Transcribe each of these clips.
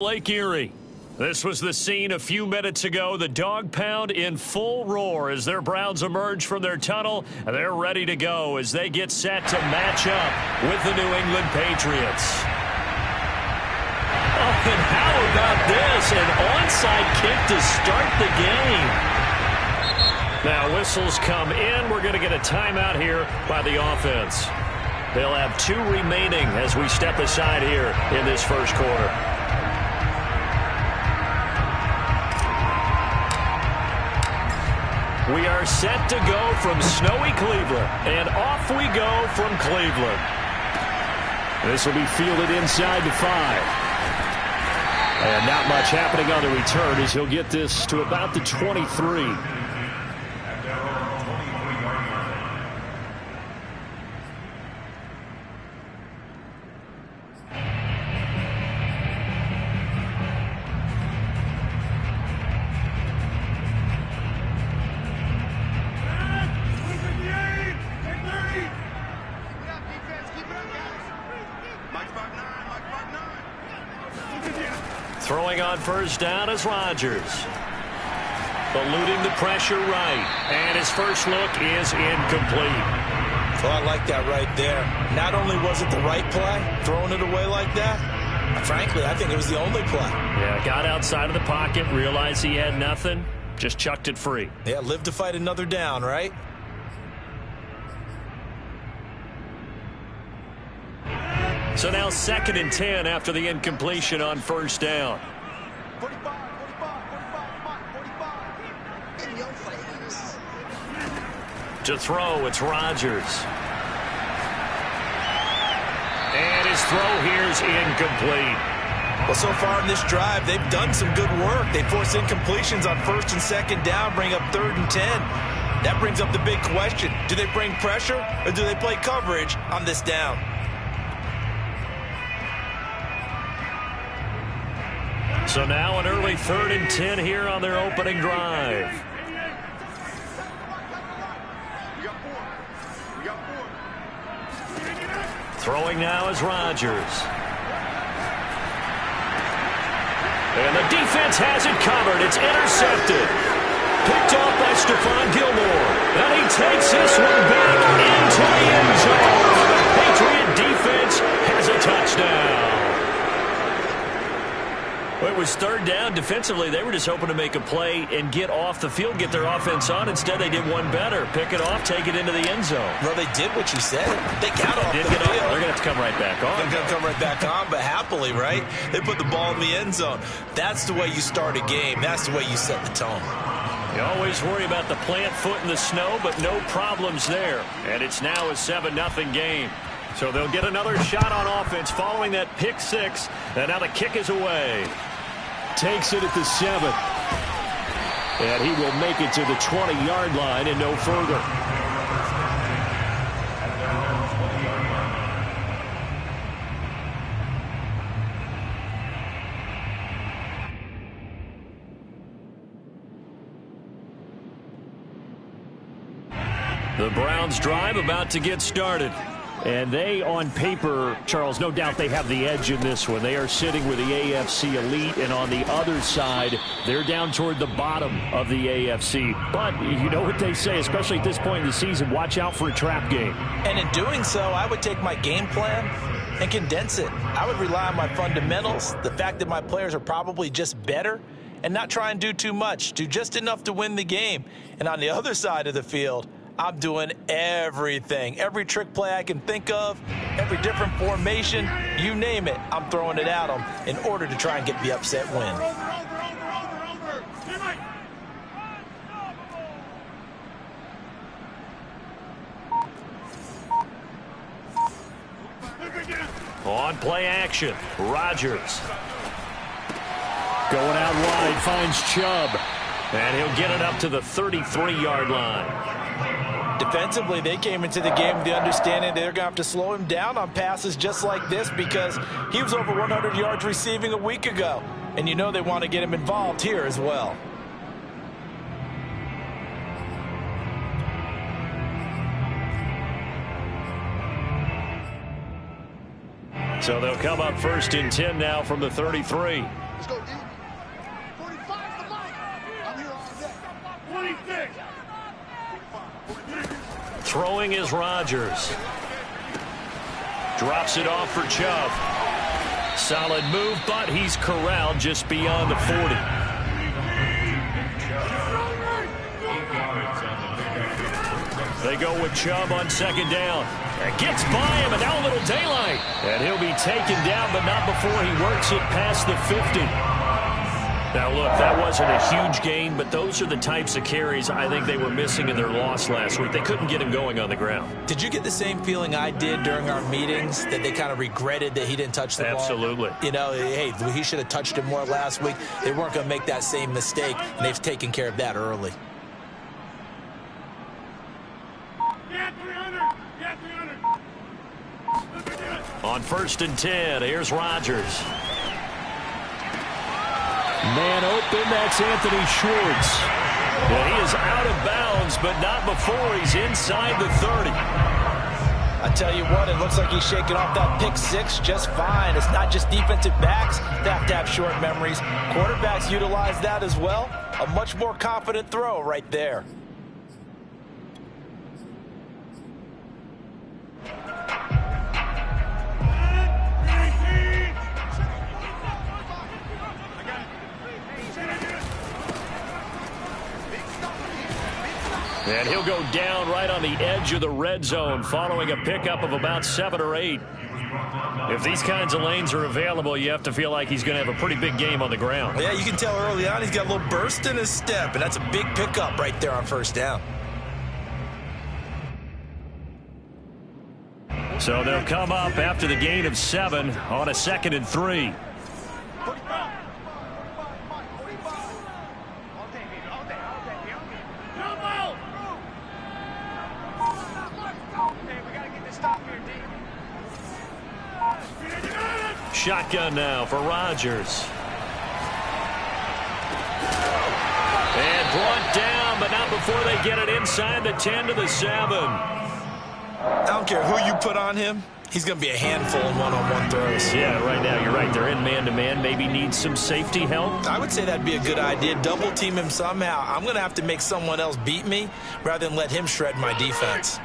Lake Erie. This was the scene a few minutes ago. The dog pound in full roar as their Browns emerge from their tunnel. They're ready to go as they get set to match up with the New England Patriots. Oh, and how about this? An onside kick to start the game. Now whistles come in. We're going to get a timeout here by the offense. They'll have 2 remaining as we step aside here in this first quarter. We are set to go from snowy Cleveland, and off we go from Cleveland. This will be fielded inside the 5. And not much happening on the return as he'll get this to about the 23. Throwing on first down is Rodgers. Eluding the pressure right. And his first look is incomplete. Well, I like that right there. Not only was it the right play, throwing it away like that, frankly, I think it was the only play. Yeah, got outside of the pocket, realized he had nothing, just chucked it free. Yeah, live to fight another down, right? So now 2nd and 10 after the incompletion on first down. 45. To throw, it's Rodgers. And his throw here is incomplete. Well, so far in this drive, they've done some good work. They force incompletions on 1st and 2nd down, bring up 3rd and 10. That brings up the big question. Do they bring pressure or do they play coverage on this down? So now an early 3rd and 10 here on their opening drive. Throwing now is Rodgers. And the defense has it covered. It's intercepted. Picked off by Stephon Gilmore. And he takes this one back into the end zone. The Patriot defense has a touchdown. Well, it was 3rd down. Defensively, they were just hoping to make a play and get off the field, get their offense on. Instead, they did one better. Pick it off, take it into the end zone. Well, they did what you said. They got off the field. They're going to have to come right back on. They're going to come right back on, but happily, right? They put the ball in the end zone. That's the way you start a game. That's the way you set the tone. You always worry about the plant foot in the snow, but no problems there. And it's now a 7-0 game. So they'll get another shot on offense following that pick 6. And now the kick is away. Takes it at the 7. And he will make it to the 20-yard line and no further. The Browns drive about to get started. And they, on paper, Charles, no doubt they have the edge in this one. They are sitting with the AFC elite, and on the other side, they're down toward the bottom of the AFC. But you know what they say, especially at this point in the season, watch out for a trap game. And in doing so, I would take my game plan and condense it. I would rely on my fundamentals, the fact that my players are probably just better, and not try and do too much, do just enough to win the game. And on the other side of the field, I'm doing everything. Every trick play I can think of, every different formation, you name it, I'm throwing it at them in order to try and get the upset win. On play action, Rodgers. Going out wide, finds Chubb. And he'll get it up to the 33-yard line. Defensively, they came into the game with the understanding they're going to have to slow him down on passes just like this because he was over 100 yards receiving a week ago. And you know they want to get him involved here as well. So they'll come up 1st and 10 now from the 33. Let's go, D. 45's the mic. I'm here all day. 46. 45. Throwing is Rodgers. Drops it off for Chubb. Solid move, but he's corralled just beyond the 40. They go with Chubb on second down. And gets by him, and now a little daylight. And he'll be taken down, but not before he works it past the 50. Now, look, that wasn't a huge gain, but those are the types of carries I think they were missing in their loss last week. They couldn't get him going on the ground. Did you get the same feeling I did during our meetings, that they kind of regretted that he didn't touch the ball? Absolutely. You know, hey, he should have touched it more last week. They weren't going to make that same mistake, and they've taken care of that early. On 1st and 10, here's Rodgers. Man open, that's Anthony Schwartz. And he is out of bounds, but not before he's inside the 30. I tell you what, it looks like he's shaking off that pick six just fine. It's not just defensive backs that have to have short memories. Quarterbacks utilize that as well. A much more confident throw right there. And he'll go down right on the edge of the red zone following a pickup of about 7 or 8. If these kinds of lanes are available, you have to feel like he's going to have a pretty big game on the ground. Yeah, you can tell early on he's got a little burst in his step, and that's a big pickup right there on 1st down. So they'll come up after the gain of 7 on a 2nd and 3. Shotgun now for Rodgers. And brought down, but not before they get it inside the 10 to the 7. I don't care who you put on him. He's going to be a handful in one-on-one throws. Yeah, right now you're right. They're in man-to-man. Maybe need some safety help. I would say that'd be a good idea. Double team him somehow. I'm going to have to make someone else beat me rather than let him shred my defense.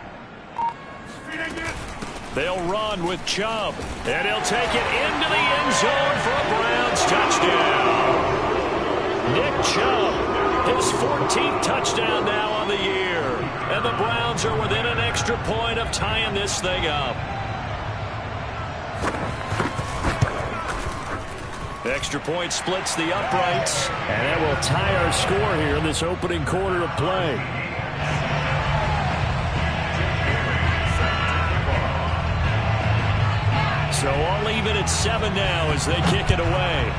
They'll run with Chubb, and he'll take it into the end zone for a Browns touchdown. Nick Chubb, his 14th touchdown now on the year. And the Browns are within an extra point of tying this thing up. Extra point splits the uprights, and that will tie our score here in this opening quarter of play. So all even at 7 now as they kick it away.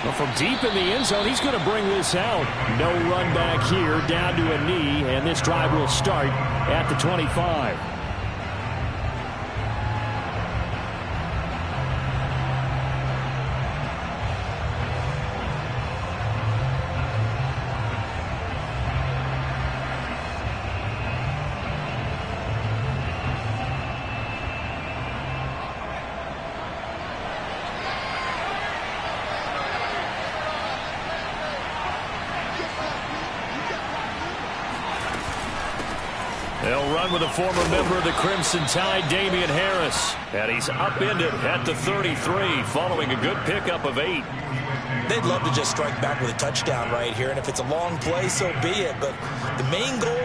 Well, from deep in the end zone, he's going to bring this out. No run back here, down to a knee, and this drive will start at the 25. They'll run with a former member of the Crimson Tide, Damian Harris. And he's upended at the 33 following a good pickup of 8. They'd love to just strike back with a touchdown right here, and if it's a long play, so be it. But the main goal,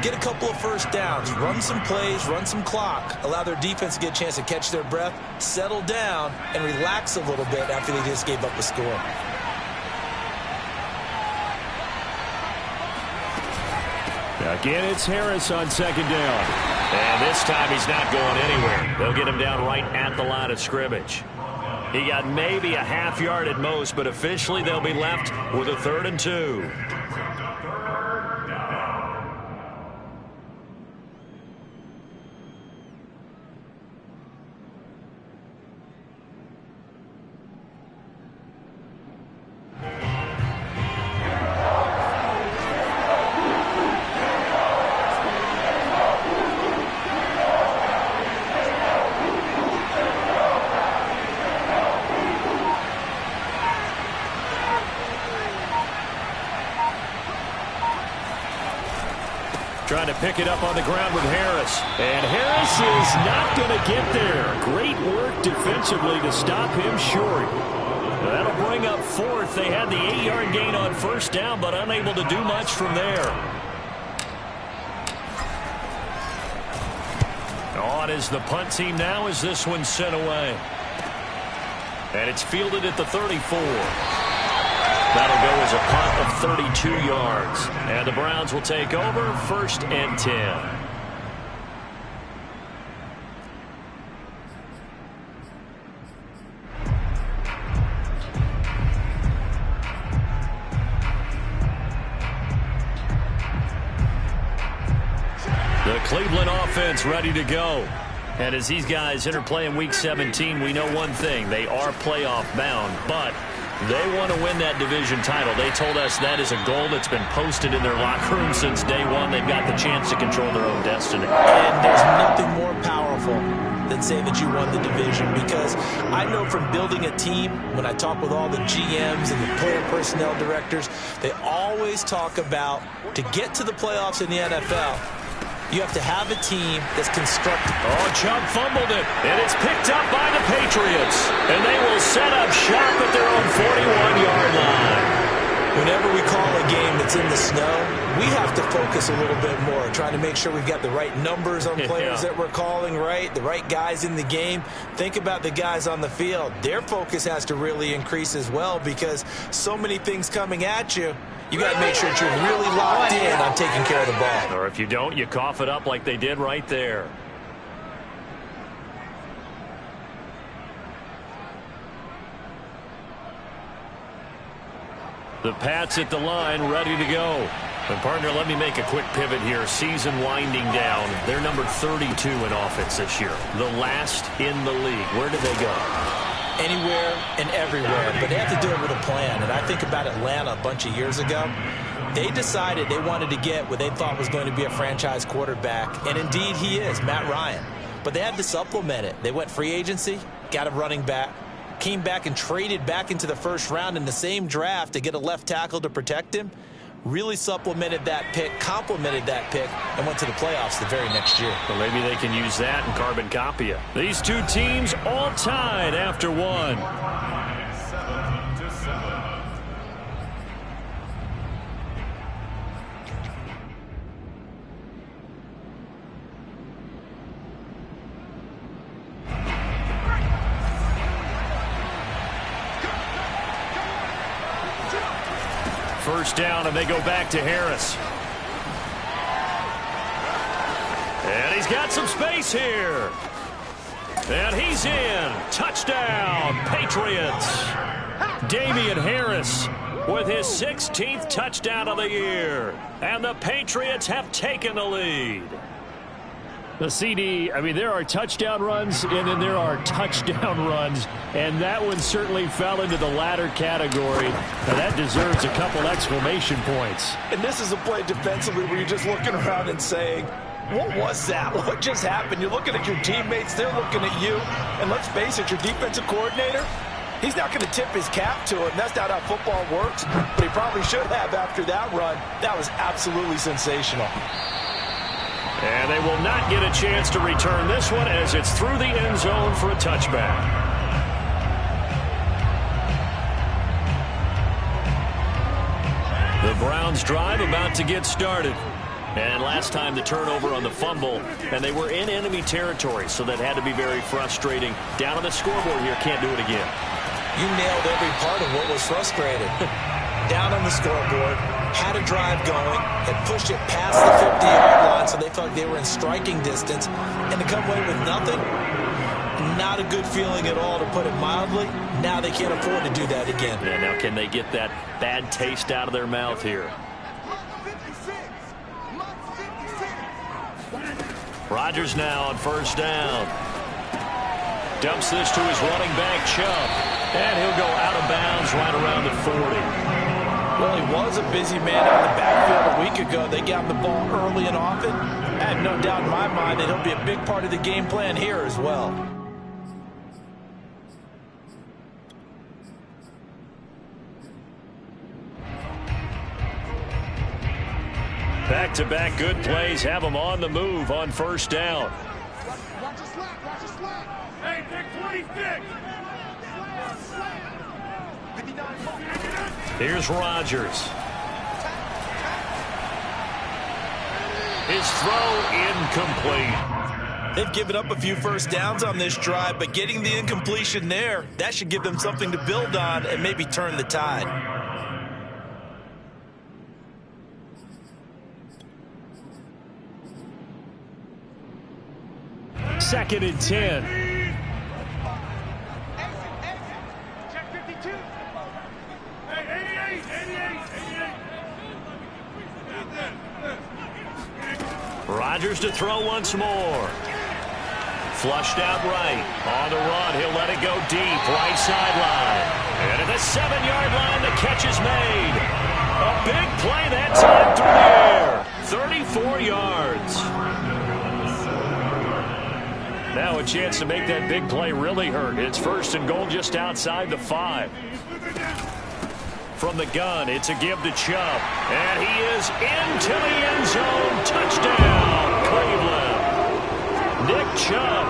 get a couple of first downs, run some plays, run some clock, allow their defense to get a chance to catch their breath, settle down, and relax a little bit after they just gave up a score. Again, it's Harris on second down. And this time he's not going anywhere. They'll get him down right at the line of scrimmage. He got maybe a half yard at most, but officially they'll be left with a 3rd and 2. Trying to pick it up on the ground with Harris. And Harris is not going to get there. Great work defensively to stop him short. That'll bring up fourth. They had the 8-yard gain on first down, but unable to do much from there. On is the punt team now as this one's sent away. And it's fielded at the 34. That'll go as a punt of 32 yards. And the Browns will take over 1st and 10. The Cleveland offense ready to go. And as these guys interplay in Week 17, we know one thing. They are playoff bound, but they want to win that division title. They told us that is a goal that's been posted in their locker room since day one. They've got the chance to control their own destiny. And there's nothing more powerful than say that you won the division, because I know from building a team, when I talk with all the GMs and the player personnel directors, they always talk about, to get to the playoffs in the NFL, you have to have a team that's constructed. Oh, Chubb fumbled it, and it's picked up by the Patriots. And they will set up shop at their own 41-yard line. Whenever we call a game that's in the snow, we have to focus a little bit more, trying to make sure we've got the right numbers on players that we're calling right, the right guys in the game. Think about the guys on the field. Their focus has to really increase as well, because so many things coming at you. You got to make sure that you're really locked in on taking care of the ball. Or if you don't, you cough it up like they did right there. The Pats at the line, ready to go. And partner, let me make a quick pivot here. Season winding down. They're number 32 in offense this year. The last in the league. Where do they go? Anywhere and everywhere, but they have to do it with a plan. And I think about Atlanta a bunch of years ago. They decided they wanted to get what they thought was going to be a franchise quarterback, and indeed he is, Matt Ryan. But they had to supplement it. They went free agency, got a running back, came back and traded back into the first round in the same draft to get a left tackle to protect him. Really supplemented that pick, complemented that pick, and went to the playoffs the very next year. Well, maybe they can use that and carbon copy it. These two teams all tied after one. First down, and they go back to Harris. And he's got some space here. And he's in. Touchdown, Patriots. Damian Harris with his 16th touchdown of the year. And the Patriots have taken the lead. The CD, I mean, there are touchdown runs, and then there are touchdown runs, and that one certainly fell into the latter category. Now, that deserves a couple exclamation points. And this is a play defensively where you're just looking around and saying, what was that? What just happened? You're looking at your teammates, they're looking at you, and let's face it, your defensive coordinator, he's not going to tip his cap to it, and that's not how football works, but he probably should have after that run. That was absolutely sensational. And they will not get a chance to return this one as it's through the end zone for a touchback. The Browns drive about to get started. And last time the turnover on the fumble, and they were in enemy territory, so that had to be very frustrating. Down on the scoreboard here, can't do it again. You nailed every part of what was frustrating. Down on the scoreboard, had a drive going, had pushed it past the 50-yard line, so they felt like they were in striking distance, and to come away with nothing, not a good feeling at all, to put it mildly. Now they can't afford to do that again. Yeah, now can they get that bad taste out of their mouth here? Rodgers now on first down. Dumps this to his running back, Chubb. And he'll go out of bounds right around the 40. Well, he was a busy man out of the backfield a week ago. They got him the ball early and often. I have no doubt in my mind that he'll be a big part of the game plan here as well. Back-to-back good plays have them on the move on first down. Watch the slant, watch the slant. Hey, pick 26. Here's Rodgers. His throw incomplete. They've given up a few first downs on this drive, but getting the incompletion there, that should give them something to build on and maybe turn the tide. Second and 10. Check 52. Hey, 88. Rodgers to throw once more. Flushed out right. On the run, he'll let it go deep. Right sideline. And at the 7-yard line, the catch is made. A big play that time through the air. 34 yards. Now a chance to make that big play really hurt. It's first and goal just outside the 5. From the gun, it's a give to Chubb. And he is into the end zone. Touchdown, Cleveland. Nick Chubb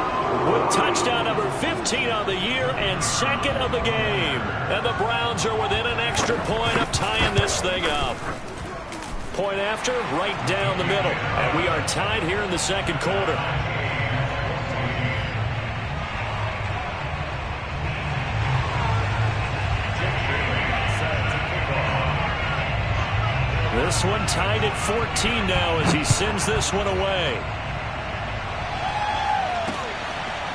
with touchdown number 15 on the year and second of the game. And the Browns are within an extra point of tying this thing up. Point after, right down the middle. And we are tied here in the second quarter. This one tied at 14 now as he sends this one away.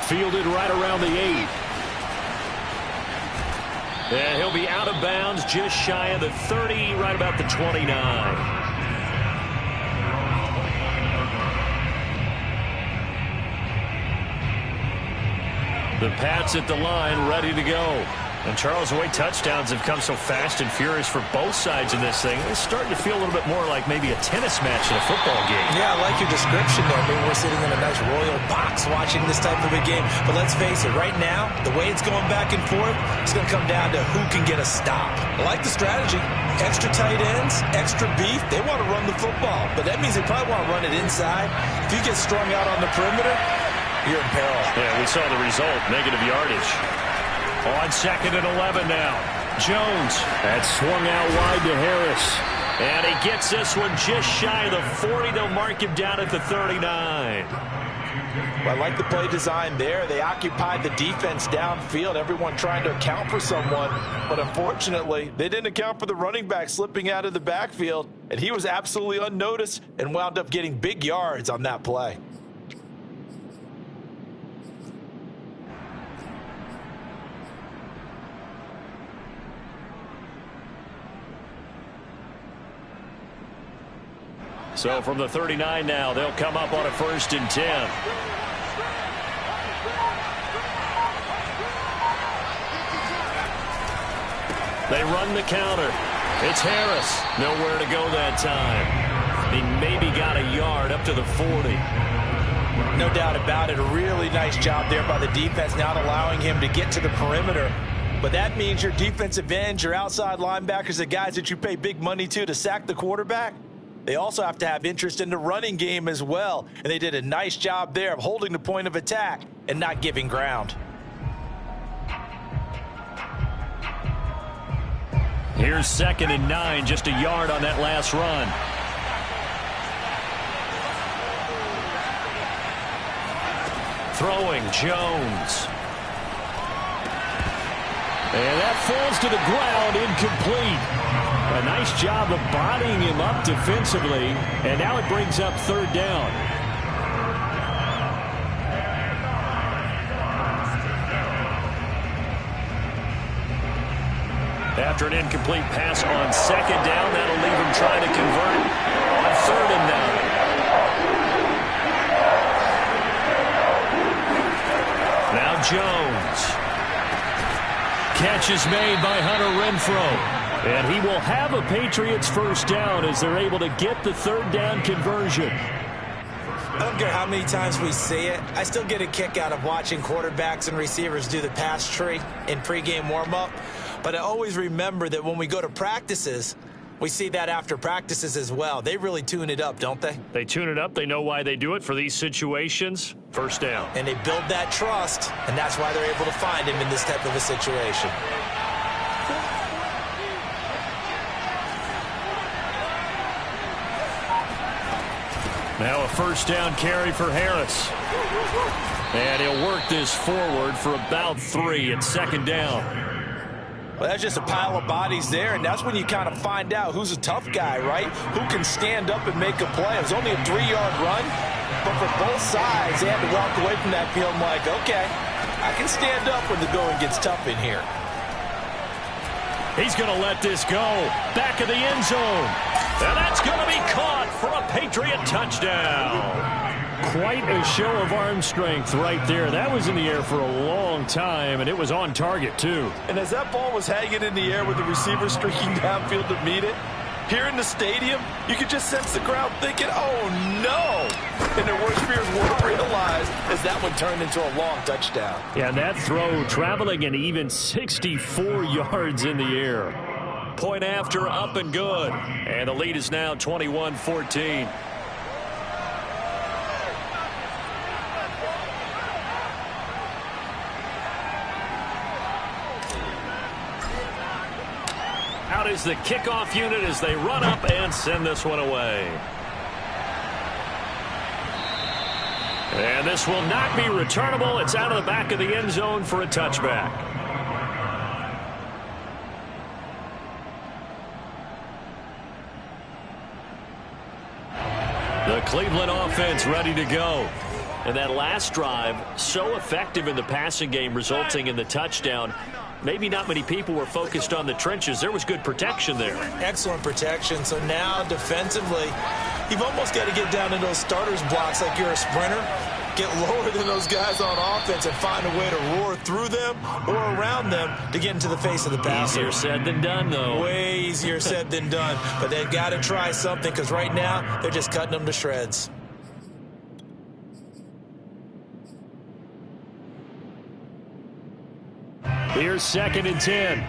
Fielded right around the 8. And he'll be out of bounds just shy of the 30, right about the 29. The Pats at the line, ready to go. And Charles, the way touchdowns have come so fast and furious for both sides in this thing, it's starting to feel a little bit more like maybe a tennis match in a football game. Yeah, I like your description there. I mean, we're sitting in a nice royal box watching this type of a game. But let's face it, right now, the way it's going back and forth, it's going to come down to who can get a stop. I like the strategy. Extra tight ends, extra beef. They want to run the football, but that means they probably want to run it inside. If you get strung out on the perimeter, you're in peril. Yeah, we saw the result, negative yardage. On second and 11 now. Jones. That's swung out wide to Harris. And he gets this one just shy of the 40. They'll mark him down at the 39. Well, I like the play design there. They occupied the defense downfield, everyone trying to account for someone. But unfortunately, they didn't account for the running back slipping out of the backfield. And he was absolutely unnoticed and wound up getting big yards on that play. So from the 39 now, they'll come up on a 1st and 10. They run the counter. It's Harris. Nowhere to go that time. He maybe got a yard up to the 40. No doubt about it. A really nice job there by the defense, not allowing him to get to the perimeter. But that means your defensive ends, your outside linebackers, the guys that you pay big money to sack the quarterback, they also have to have interest in the running game as well. And they did a nice job there of holding the point of attack and not giving ground. Here's 2nd and 9, just a yard on that last run. Throwing, Jones. And that falls to the ground, incomplete. A nice job of bodying him up defensively, and now it brings up 3rd down. After an incomplete pass on 2nd down, that'll leave him trying to convert on 3rd and 9. Now Jones. Catch is made by Hunter Renfrow. And he will have a Patriots 1st down as they're able to get the 3rd down conversion. I don't care how many times we see it. I still get a kick out of watching quarterbacks and receivers do the pass tree in pregame warm-up. But I always remember that when we go to practices, We see that after practices as well. They really tune it up, don't they? They tune it up. They know why they do it for these situations. First down. And they build that trust, and that's why they're able to find him in this type of a situation. Now a first down carry for Harris. And he'll work this forward for about 3 at second down. Well, that's just a pile of bodies there, and that's when you kind of find out who's a tough guy, right? Who can stand up and make a play. It was only a 3-yard run, but for both sides, they had to walk away from that field like, okay, I can stand up when the going gets tough in here. He's going to let this go. Back of the end zone. And that's going to be caught for a Patriot touchdown. Quite a show of arm strength right there. That was in the air for a long time, and it was on target, too. And as that ball was hanging in the air with the receiver streaking downfield to meet it, here in the stadium, you could just sense the crowd thinking, oh, no. And their worst fears were realized as that one turned into a long touchdown. Yeah, and that throw traveling an even 64 yards in the air. Point after, up and good. And the lead is now 21-14. Out is the kickoff unit as they run up and send this one away. And this will not be returnable. It's out of the back of the end zone for a touchback. The Cleveland offense ready to go. And that last drive, so effective in the passing game, resulting in the touchdown. Maybe not many people were focused on the trenches. There was good protection there. Excellent protection. So now defensively, you've almost got to get down in those starters blocks like you're a sprinter. Get lower than those guys on offense and find a way to roar through them or around them to get into the face of the passer. Easier said than done, though. Way easier said than done. But they've got to try something because right now they're just cutting them to shreds. Here's 2nd and 10.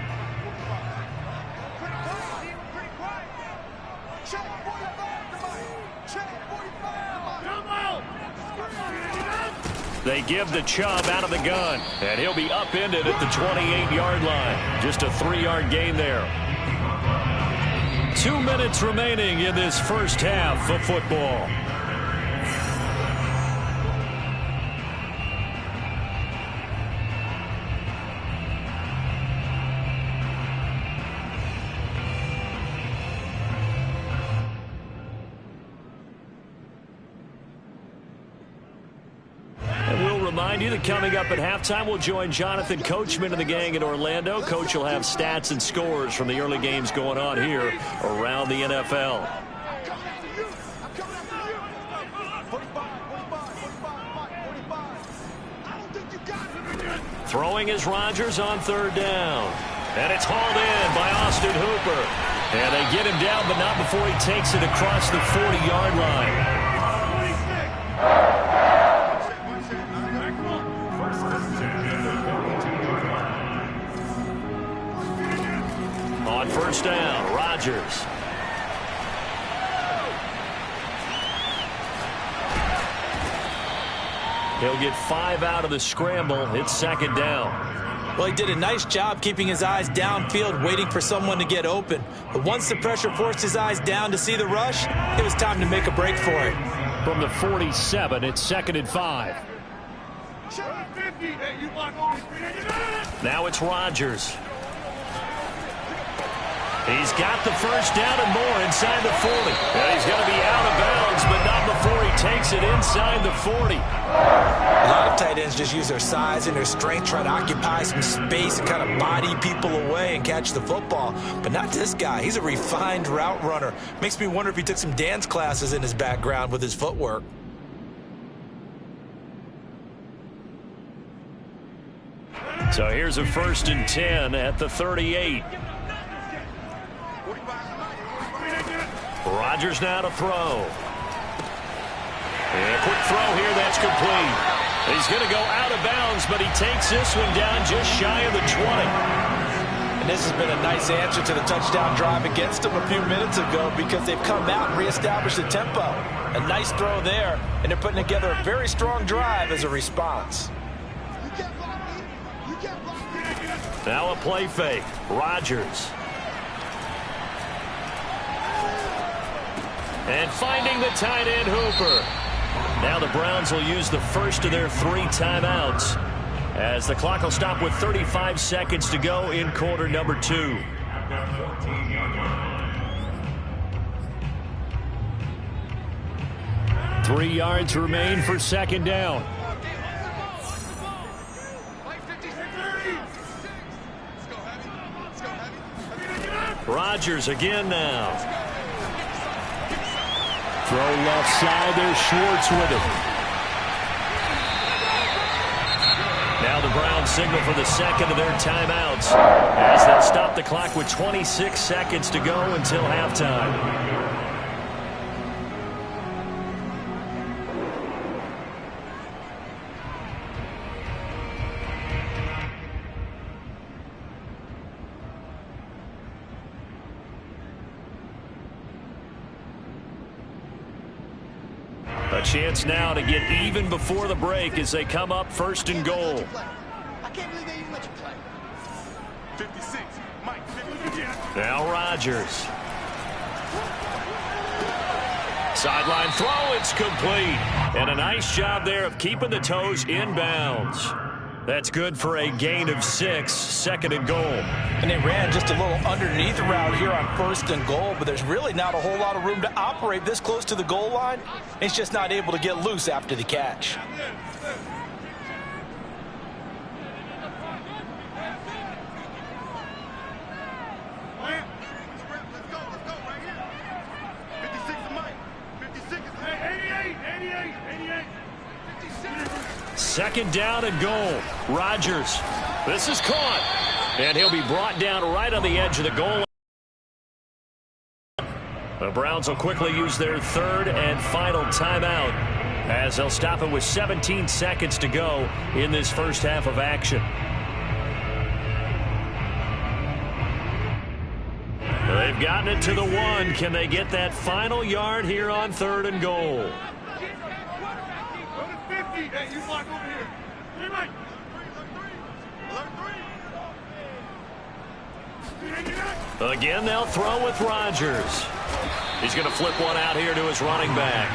They give the Chubb out of the gun, and he'll be upended at the 28-yard line. Just a 3-yard gain there. 2 minutes remaining in this first half of football. Remind you that coming up at halftime, we'll join Jonathan Coachman and the gang in Orlando. Coach will have stats and scores from the early games going on here around the NFL. Throwing is Rodgers on 3rd down. And it's hauled in by Austin Hooper. And they get him down, but not before he takes it across the 40-yard line. On 1st down, Rodgers. He'll get 5 out of the scramble. It's 2nd down. Well, he did a nice job keeping his eyes downfield, waiting for someone to get open. But once the pressure forced his eyes down to see the rush, it was time to make a break for it. From the 47, it's 2nd and 5. Now it's Rodgers. He's got the first down and more inside the 40. And he's going to be out of bounds, but not before he takes it inside the 40. A lot of tight ends just use their size and their strength, try to occupy some space and kind of body people away and catch the football. But not this guy. He's a refined route runner. Makes me wonder if he took some dance classes in his background with his footwork. So here's a 1st and 10 at the 38. Rodgers now to throw. And a quick throw here, that's complete. He's going to go out of bounds, but he takes this one down just shy of the 20. And this has been a nice answer to the touchdown drive against them a few minutes ago because they've come out and reestablished the tempo. A nice throw there, and they're putting together a very strong drive as a response. Now a play fake. Rodgers. And finding the tight end, Hooper. Now the Browns will use the first of their 3 timeouts, as the clock will stop with 35 seconds to go in quarter number 2. Three yards remain for second down. Rodgers again now. Throw left side. There's Schwartz with it. Now the Browns signal for the second of their timeouts, as they'll stop the clock with 26 seconds to go until halftime. A chance now to get even before the break as they come up first and goal. I can't believe they even let you play. 56, Mike, 50. Now Rodgers. Sideline throw, it's complete. And a nice job there of keeping the toes in bounds. That's good for a gain of 6, second and goal. And they ran just a little underneath route here on first and goal, but there's really not a whole lot of room to operate this close to the goal line. It's just not able to get loose after the catch. Second down and goal. Rodgers. This is caught. And he'll be brought down right on the edge of the goal. The Browns will quickly use their third and final timeout, as they'll stop it with 17 seconds to go in this first half of action. They've gotten it to the 1. Can they get that final yard here on third and goal? Hey, you block over here. Hey, Mike. Again, they'll throw with Rodgers. He's going to flip one out here to his running back.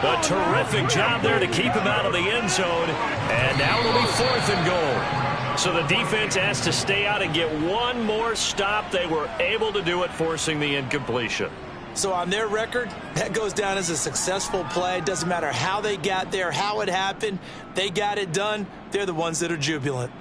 A terrific job there to keep him out of the end zone. And now it'll be fourth and goal. So the defense has to stay out and get one more stop. They were able to do it, forcing the incompletion. So on their record, that goes down as a successful play. Doesn't matter how they got there, how it happened. They got it done. They're the ones that are jubilant.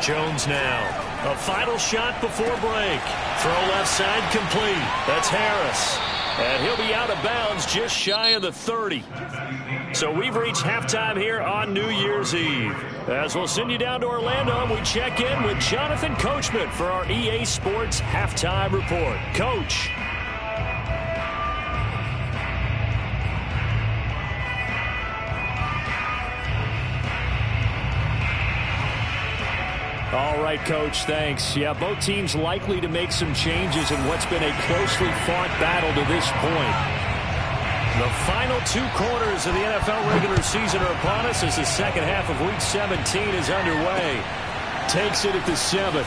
Jones now. A final shot before break. Throw left side complete. That's Harris. And he'll be out of bounds just shy of the 30. So we've reached halftime here on New Year's Eve. As we'll send you down to Orlando, we check in with Jonathan Coachman for our EA Sports Halftime Report. Coach. All right, Coach, thanks. Yeah, both teams likely to make some changes in what's been a closely fought battle to this point. The final 2 quarters of the NFL regular season are upon us as the second half of Week 17 is underway. Takes it at the 7.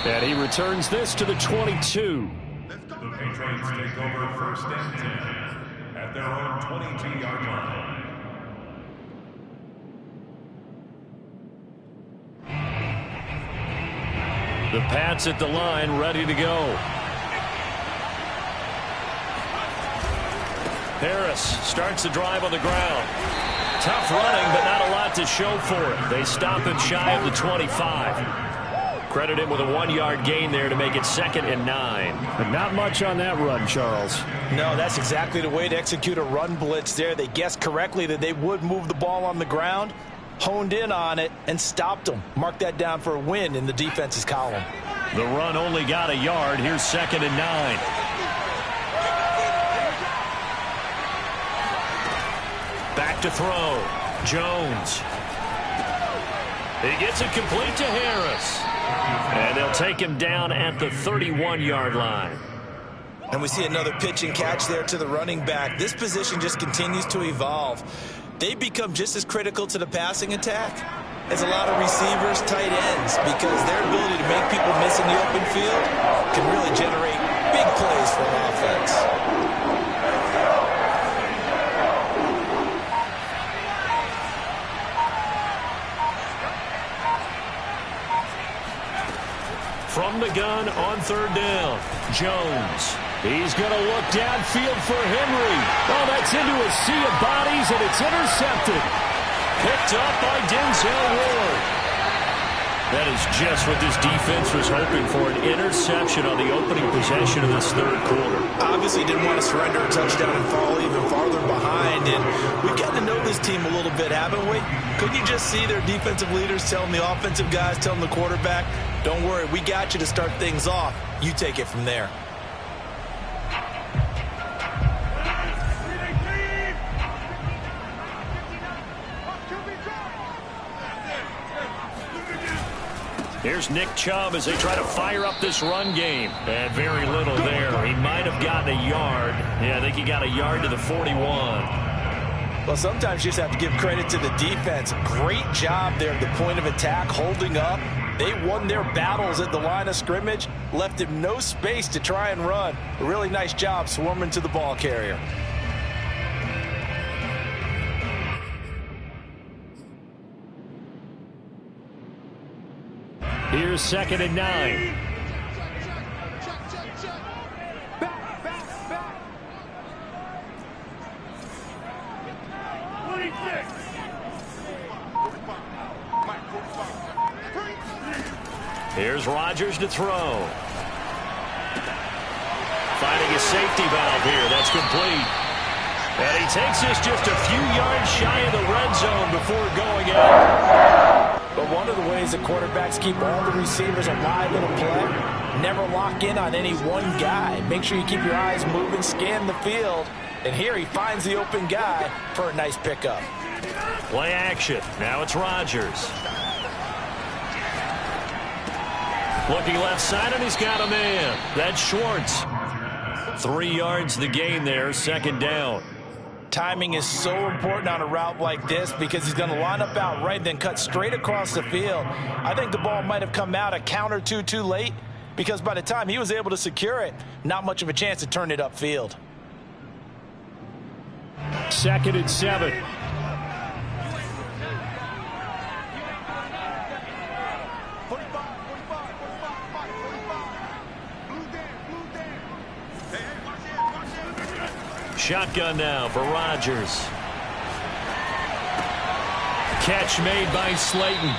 And he returns this to the 22. The Patriots take over first and 10 at their own 22-yard line. The Pats at the line, ready to go. Harris starts the drive on the ground. Tough running, but not a lot to show for it. They stop him shy of the 25. Credit him with a 1-yard gain there to make it 2nd and 9. But not much on that run, Charles. No, that's exactly the way to execute a run blitz there. They guessed correctly that they would move the ball on the ground. honed in on it and stopped them. Mark that down for a win in the defense's column. The run only got a yard. Here's 2nd and 9. Back to throw. Jones. He gets it complete to Harris. And they'll take him down at the 31-yard line. And we see another pitch and catch there to the running back. This position just continues to evolve. They become just as critical to the passing attack as a lot of receivers, tight ends, because their ability to make people miss in the open field can really generate big plays for an offense. From the gun on 3rd down, Jones. He's going to look downfield for Henry. Oh, that's into a sea of bodies, and it's intercepted. Picked up by Denzel Ward. That is just what this defense was hoping for, an interception on the opening possession of this 3rd quarter. Obviously didn't want to surrender a touchdown and fall even farther behind, and we've gotten to know this team a little bit, haven't we? Couldn't you just see their defensive leaders telling the offensive guys, telling the quarterback, don't worry, we got you to start things off. You take it from there. Here's Nick Chubb as they try to fire up this run game. And very little there. He might have gotten a yard. Yeah, I think he got a yard to the 41. Well, sometimes you just have to give credit to the defense. Great job there at the point of attack, holding up. They won their battles at the line of scrimmage, left him no space to try and run. A really nice job swarming to the ball carrier. Here's 2nd and 9. Here's Rodgers to throw. Finding a safety valve here. That's complete. And he takes this just a few yards shy of the red zone before going out. But one of the ways that quarterbacks keep all the receivers alive in a play, never lock in on any one guy. Make sure you keep your eyes moving, scan the field. And here he finds the open guy for a nice pickup. Play action. Now it's Rodgers. Looking left side, and he's got a man. That's Schwartz. 3 yards the gain there, 2nd down. Timing is so important on a route like this because he's going to line up out right, then cut straight across the field. I think the ball might have come out a count or two too late because by the time he was able to secure it, not much of a chance to turn it upfield. 2nd and 7. Shotgun now for Rodgers. Catch made by Slayton.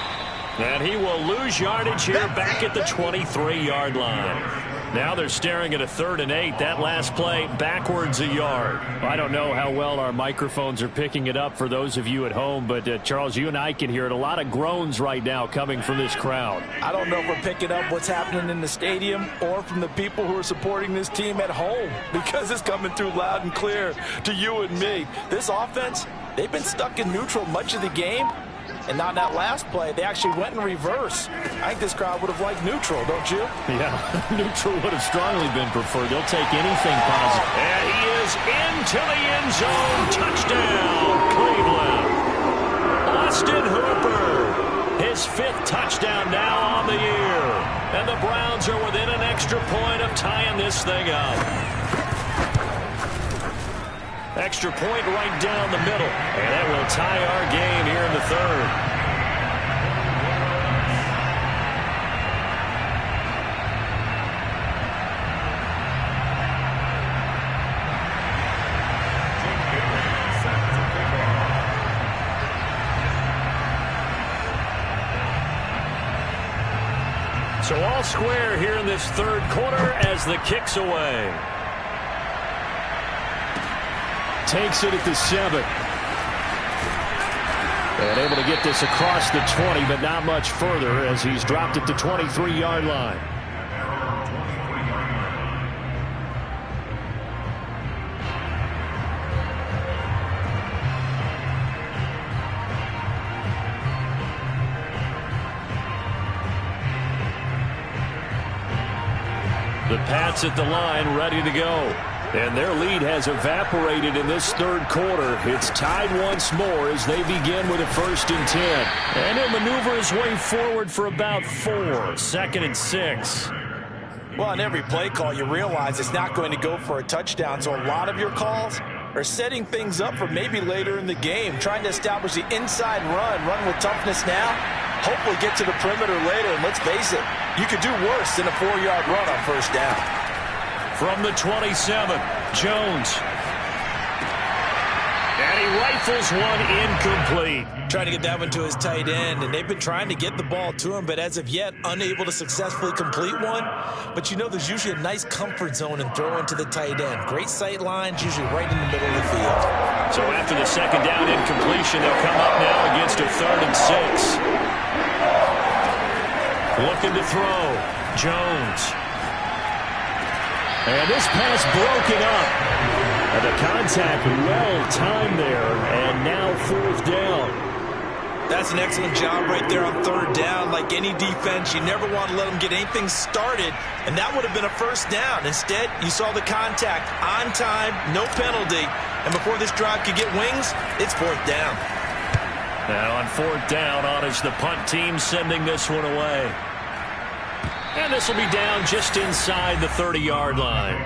And he will lose yardage here back at the 23-yard line. Now they're staring at a 3rd and 8. That last play backwards a yard. I don't know how well our microphones are picking it up for those of you at home, but Charles, you and I can hear it. A lot of groans right now coming from this crowd. I don't know if we're picking up what's happening in the stadium or from the people who are supporting this team at home because it's coming through loud and clear to you and me. This offense, they've been stuck in neutral much of the game. And on that last play, they actually went in reverse. I think this crowd would have liked neutral, don't you? Yeah, neutral would have strongly been preferred. They'll take anything positive. And he is into the end zone. Touchdown, Cleveland. Austin Hooper, his 5th touchdown now on the year. And the Browns are within an extra point of tying this thing up. Extra point right down the middle. And that will tie our game here in the 3rd. So all square here in this 3rd quarter as the kick's away. Takes it at the 7. And able to get this across the 20, but not much further as he's dropped at the 23-yard line. The Pats at the line ready to go. And their lead has evaporated in this third quarter. It's tied once more as they begin with a 1st and 10. And he'll maneuver his way forward for about 4. 2nd and 6. Well, on every play call, you realize it's not going to go for a touchdown. So a lot of your calls are setting things up for maybe later in the game, trying to establish the inside run with toughness now, hopefully get to the perimeter later. And let's face it, you could do worse than a 4-yard run on 1st down. From the 27, Jones. And he rifles one incomplete. Trying to get that one to his tight end, and they've been trying to get the ball to him, but as of yet, unable to successfully complete one. But you know there's usually a nice comfort zone in throwing to the tight end. Great sight lines, usually right in the middle of the field. So after the 2nd down incompletion, they'll come up now against a 3rd and 6. Looking to throw. Jones. And this pass broken up. And the contact well timed there. And now 4th down. That's an excellent job right there on 3rd down. Like any defense, you never want to let them get anything started. And that would have been a 1st down. Instead, you saw the contact on time, no penalty. And before this drive could get wings, it's 4th down. Now on 4th down, on is the punt team sending this one away. And this will be down just inside the 30-yard line.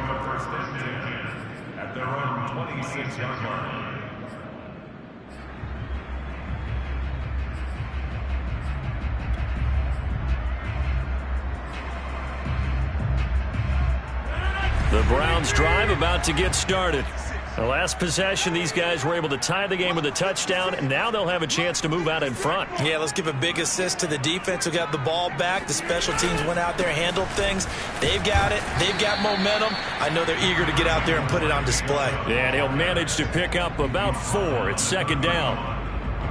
At their own 26-yard line. The Browns drive about to get started. The last possession, these guys were able to tie the game with a touchdown, and now they'll have a chance to move out in front. Yeah, let's give a big assist to the defense who got the ball back. The special teams went out there, handled things. They've got it. They've got momentum. I know they're eager to get out there and put it on display. Yeah, and he'll manage to pick up about 4. It's 2nd down.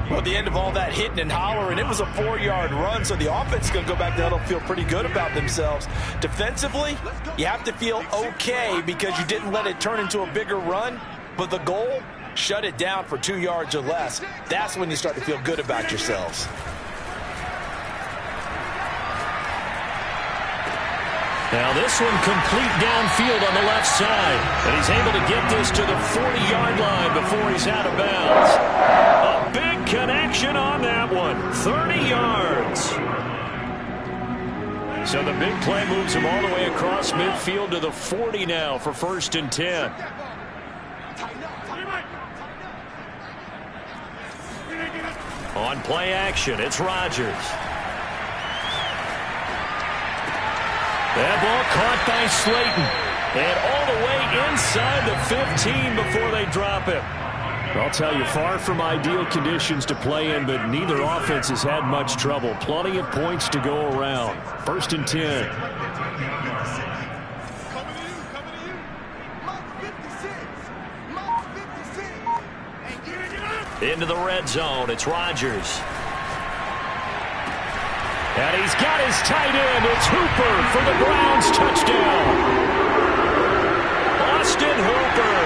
Well, at the end of all that hitting and hollering, it was a 4-yard run, so the offense is going to go back there and feel pretty good about themselves. Defensively, you have to feel okay because you didn't let it turn into a bigger run. But the goal, shut it down for 2 yards or less. That's when you start to feel good about yourselves. Now this one complete downfield on the left side. And he's able to get this to the 40-yard line before he's out of bounds. A big connection on that one. 30 yards. So the big play moves him all the way across midfield to the 40 now for 1st and 10. On play action, it's Rodgers. That ball caught by Slayton. And all the way inside the 15 before they drop it. I'll tell you, far from ideal conditions to play in, but neither offense has had much trouble. Plenty of points to go around. 1st and 10. Into the red zone, it's Rodgers. And he's got his tight end. It's Hooper for the Browns touchdown. Austin Hooper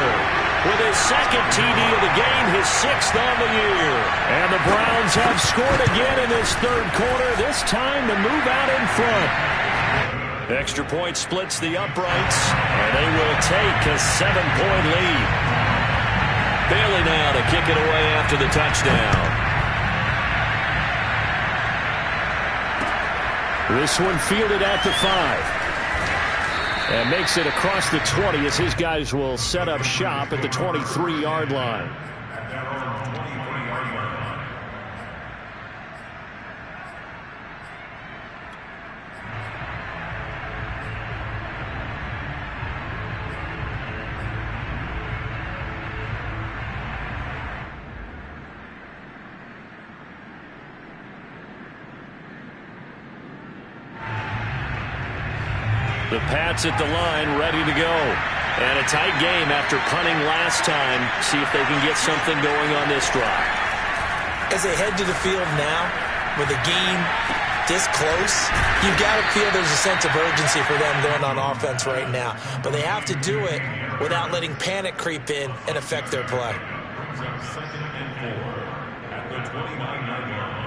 with his 2nd TD of the game, his 6th on the year. And the Browns have scored again in this 3rd quarter, this time to move out in front. Extra point splits the uprights, and they will take a 7-point lead. Bailey now to kick it away after the touchdown. This one fielded at the 5. And makes it across the 20 as his guys will set up shop at the 23-yard line. The Pats at the line, ready to go. And a tight game after punting last time. See if they can get something going on this drive. As they head to the field now, with the game this close, you've got to feel there's a sense of urgency for them going on offense right now. But they have to do it without letting panic creep in and affect their play. Second and 4 at the 29-yard line.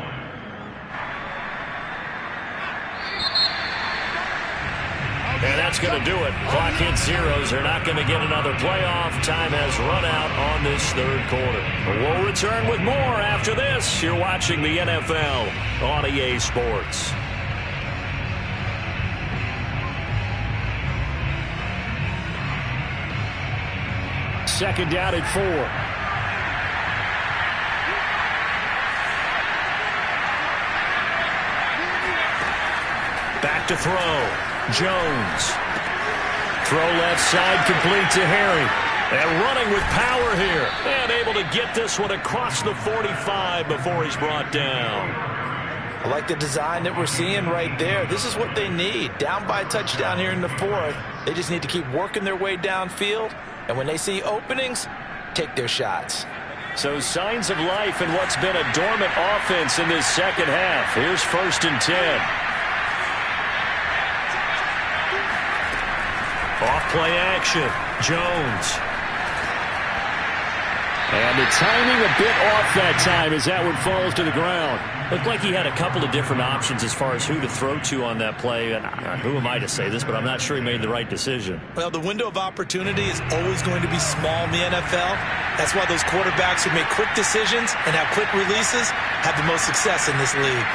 And that's going to do it. Clock hits zeros. They're not going to get another playoff. Time has run out on this third quarter. We'll return with more after this. You're watching the NFL on EA Sports. Second down at 4. Back to throw. Jones. Throw left side, complete to Harry. And running with power here. And able to get this one across the 45 before he's brought down. I like the design that we're seeing right there. This is what they need. Down by a touchdown here in the fourth. They just need to keep working their way downfield. And when they see openings, take their shots. So signs of life in what's been a dormant offense in this second half. Here's 1st and 10. Off play action. Jones. And the timing a bit off that time as that one falls to the ground. Looked like he had a couple of different options as far as who to throw to on that play. And who am I to say this, but I'm not sure he made the right decision. Well, the window of opportunity is always going to be small in the NFL. That's why those quarterbacks who make quick decisions and have quick releases have the most success in this league.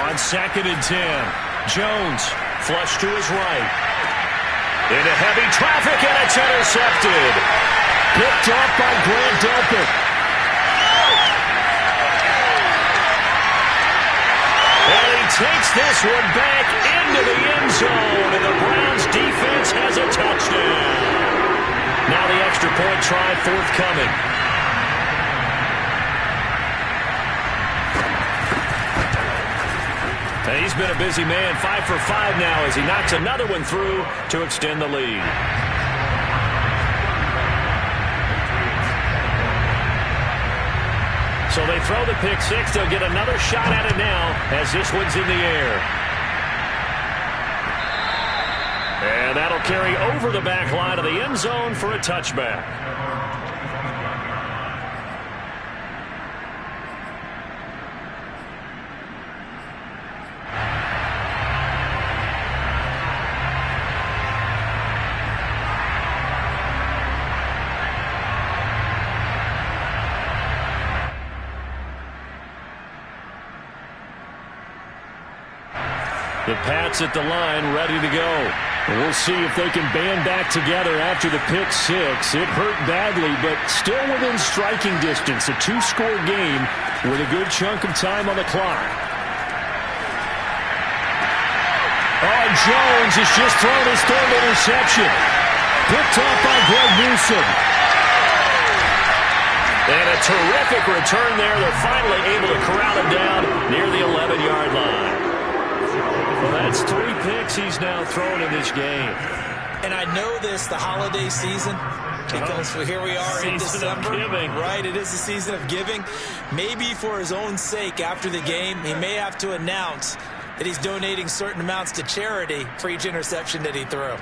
On 2nd and 10. Jones flush to his right. Into heavy traffic, and it's intercepted. Picked off by Grant Delpit. And he takes this one back into the end zone, and the Browns defense has a touchdown. Now the extra point try forthcoming. And he's been a busy man, 5 for 5 now as he knocks another one through to extend the lead. So they throw the pick six. They'll get another shot at it now as this one's in the air. And that'll carry over the back line of the end zone for a touchback. The Pats at the line, ready to go. We'll see if they can band back together after the pick six. It hurt badly, but still within striking distance. A 2-score game with a good chunk of time on the clock. Oh, Jones has just thrown his third interception. Picked off by Greg Newsom. And a terrific return there. They're finally able to corral him down near the 11-yard line. Well, that's 3 picks he's now thrown in this game. And I know this, the holiday season, because here we are in December. Right, it is the season of giving. Maybe for his own sake after the game, he may have to announce that he's donating certain amounts to charity for each interception that he threw.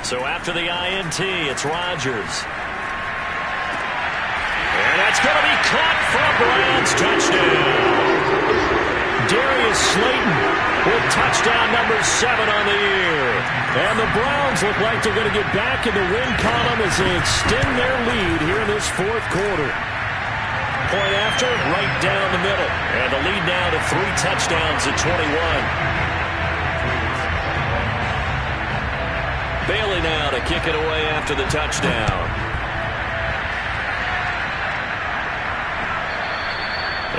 So after the INT, it's Rodgers. And that's going to be caught for a Browns touchdown. Darius Slayton with touchdown number 7 on the year. And the Browns look like they're going to get back in the win column as they extend their lead here in this fourth quarter. Point after, right down the middle. And the lead now to 3 touchdowns at 21. Bailey now to kick it away after the touchdown.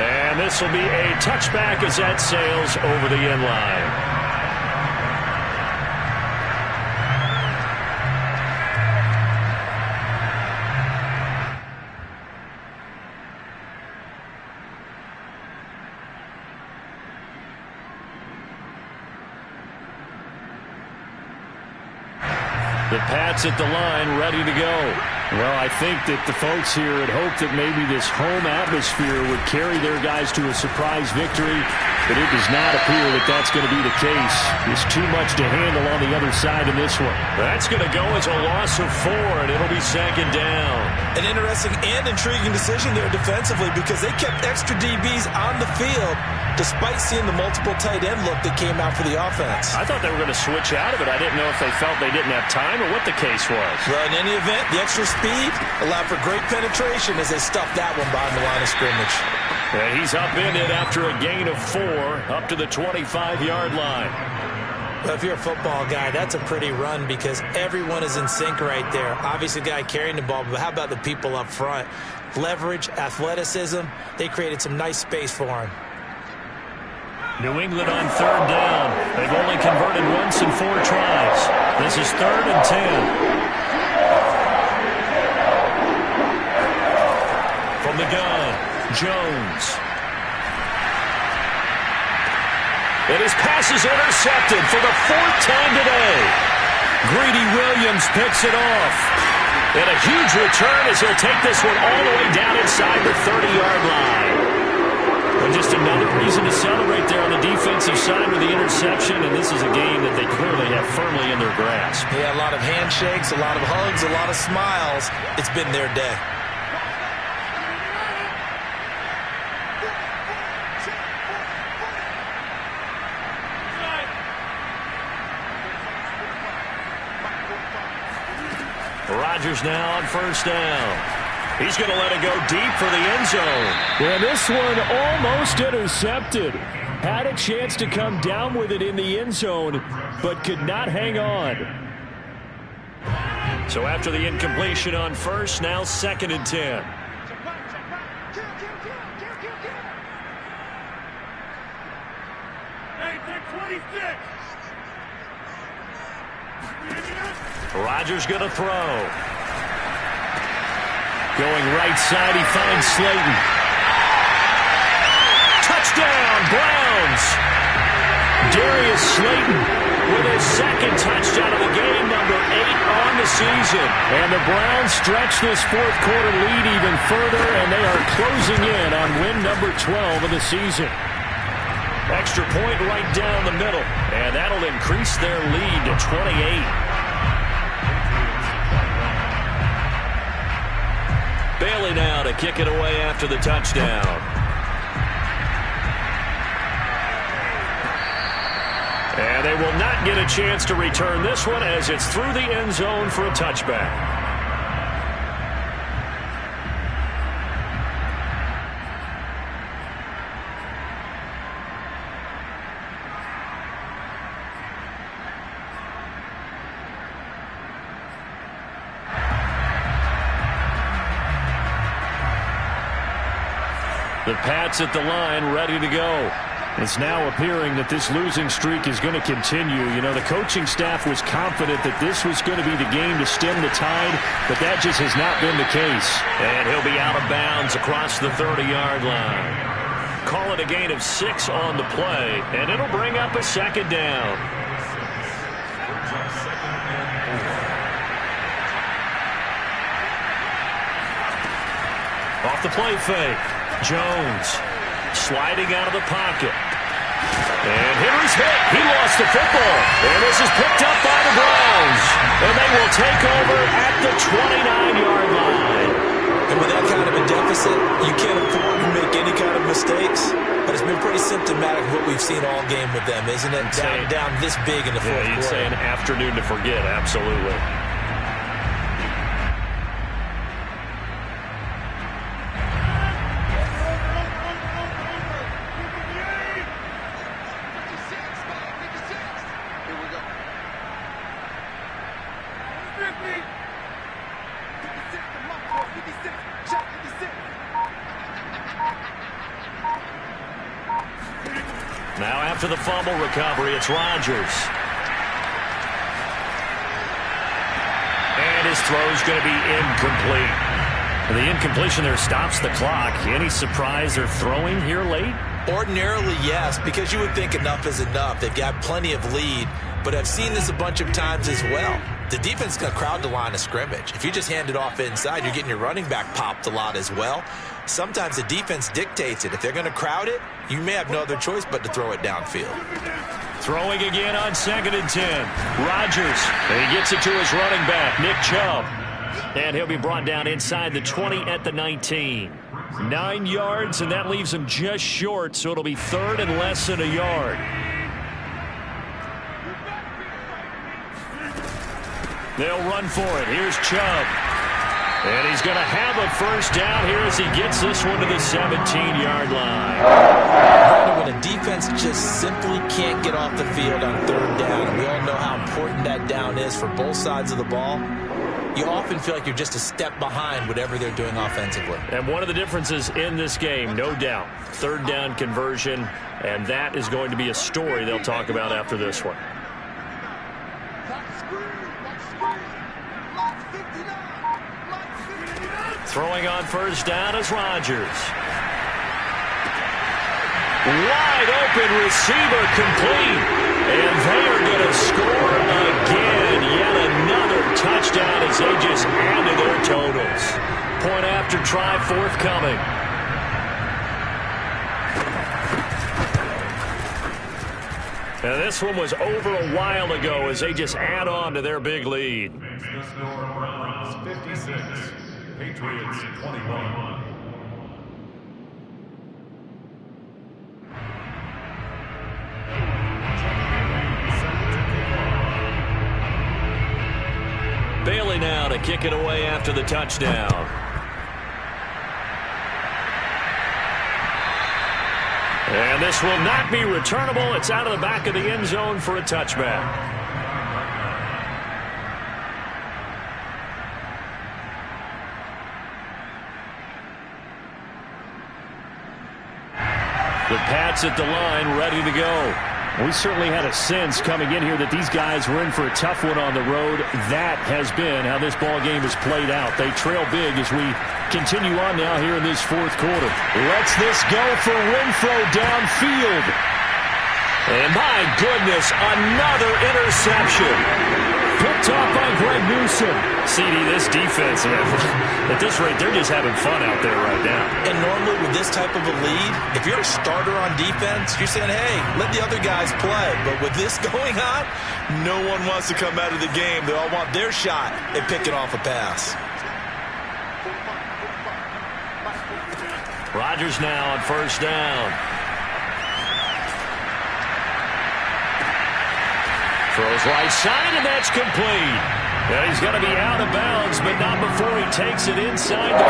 And this will be a touchback as that sails over the end line. The Pats at the line, ready to go. Well, I think that the folks here had hoped that maybe this home atmosphere would carry their guys to a surprise victory, but it does not appear that that's going to be the case. There's too much to handle on the other side in this one. That's going to go as a loss of 4, and it'll be second down. An interesting and intriguing decision there defensively because they kept extra DBs on the field despite seeing the multiple tight end look that came out for the offense. I thought they were going to switch out of it. I didn't know if they felt they didn't have time or what the case was. Well, in any event, the extra speed allowed for great penetration as they stuffed that one behind the line of scrimmage. And he's up in it after a gain of 4 up to the 25-yard line. But if you're a football guy, that's a pretty run because everyone is in sync right there. Obviously, the guy carrying the ball, but how about the people up front? Leverage, athleticism, they created some nice space for him. New England on third down. They've only converted once in 4 tries. This is 3rd and 10. From the gun, Jones. And his pass is intercepted for the 4th time today. Greedy Williams picks it off. And a huge return as he'll take this one all the way down inside the 30-yard line. And just another reason to celebrate there on the defensive side with the interception, and this is a game that they clearly have firmly in their grasp. Yeah, a lot of handshakes, a lot of hugs, a lot of smiles. It's been their day. Rodgers now on first down. He's going to let it go deep for the end zone. And this one almost intercepted. Had a chance to come down with it in the end zone, but could not hang on. So after the incompletion on first, now 2nd and 10. Rodgers going to throw. Going right side, he finds Slayton. Touchdown, Browns! Darius Slayton with his 2nd touchdown of the game, number 8 on the season. And the Browns stretch this 4th quarter lead even further, and they are closing in on win number 12 of the season. Extra point right down the middle, and that'll increase their lead to 28. Bailey now to kick it away after the touchdown. And they will not get a chance to return this one as it's through the end zone for a touchback. The Pats at the line, ready to go. It's now appearing that this losing streak is going to continue. You know, the coaching staff was confident that this was going to be the game to stem the tide, but that just has not been the case. And he'll be out of bounds across the 30-yard line. Call it a gain of 6 on the play, and it'll bring up a 2nd down. Off the play fake. Jones sliding out of the pocket. And Henry's hit. He lost the football. And this is picked up by the Browns. And they will take over at the 29-yard line. And with that kind of a deficit, you can't afford to make any kind of mistakes. But it's been pretty symptomatic of what we've seen all game with them, isn't it? Down this big in the 4th quarter. You'd say an afternoon to forget, absolutely. Now after the fumble recovery, it's Rodgers. And his throw's going to be incomplete. And the incompletion there stops the clock. Any surprise they're throwing here late? Ordinarily, yes, because you would think enough is enough. They've got plenty of lead. but I've seen this a bunch of times as well. The defense is going to crowd the line of scrimmage. If you just hand it off inside, you're getting your running back popped a lot as well. Sometimes the defense dictates it. If they're going to crowd it, you may have no other choice but to throw it downfield. Throwing again on 2nd and 10. Rodgers, and he gets it to his running back, Nick Chubb. And he'll be brought down inside the 20 at the 19. 9 yards, and that leaves him just short, so it'll be 3rd and less than a yard. They'll run for it. Here's Chubb. And he's going to have a first down here as he gets this one to the 17-yard line. When a defense just simply can't get off the field on 3rd down, and we all know how important that down is for both sides of the ball, you often feel like you're just a step behind whatever they're doing offensively. And one of the differences in this game, no doubt, 3rd down conversion, and that is going to be a story they'll talk about after this one. Throwing on first down is Rodgers. Wide open receiver complete. And they are going to score again. Yet another touchdown as they just add to their totals. Point after try forthcoming. And this one was over a while ago as they just add on to their big lead. Makes the score Browns 56, Patriots 21. Bailey now to kick it away after the touchdown. And this will not be returnable. It's out of the back of the end zone for a touchback. The Pats at the line, ready to go. We certainly had a sense coming in here that these guys were in for a tough one on the road. That has been how this ball game has played out. They trail big as we continue on now here in this 4th quarter. Lets this go for Renfro downfield. And my goodness, another interception. Picked off by Greg Newsome. CD, this defense, at this rate, they're just having fun out there right now. And normally with this type of a lead, if you're a starter on defense, you're saying, hey, let the other guys play. But with this going on, no one wants to come out of the game. They all want their shot at picking off a pass. Rodgers now on first down. Throws right side, and that's complete. And he's going to be out of bounds, but not before he takes it inside the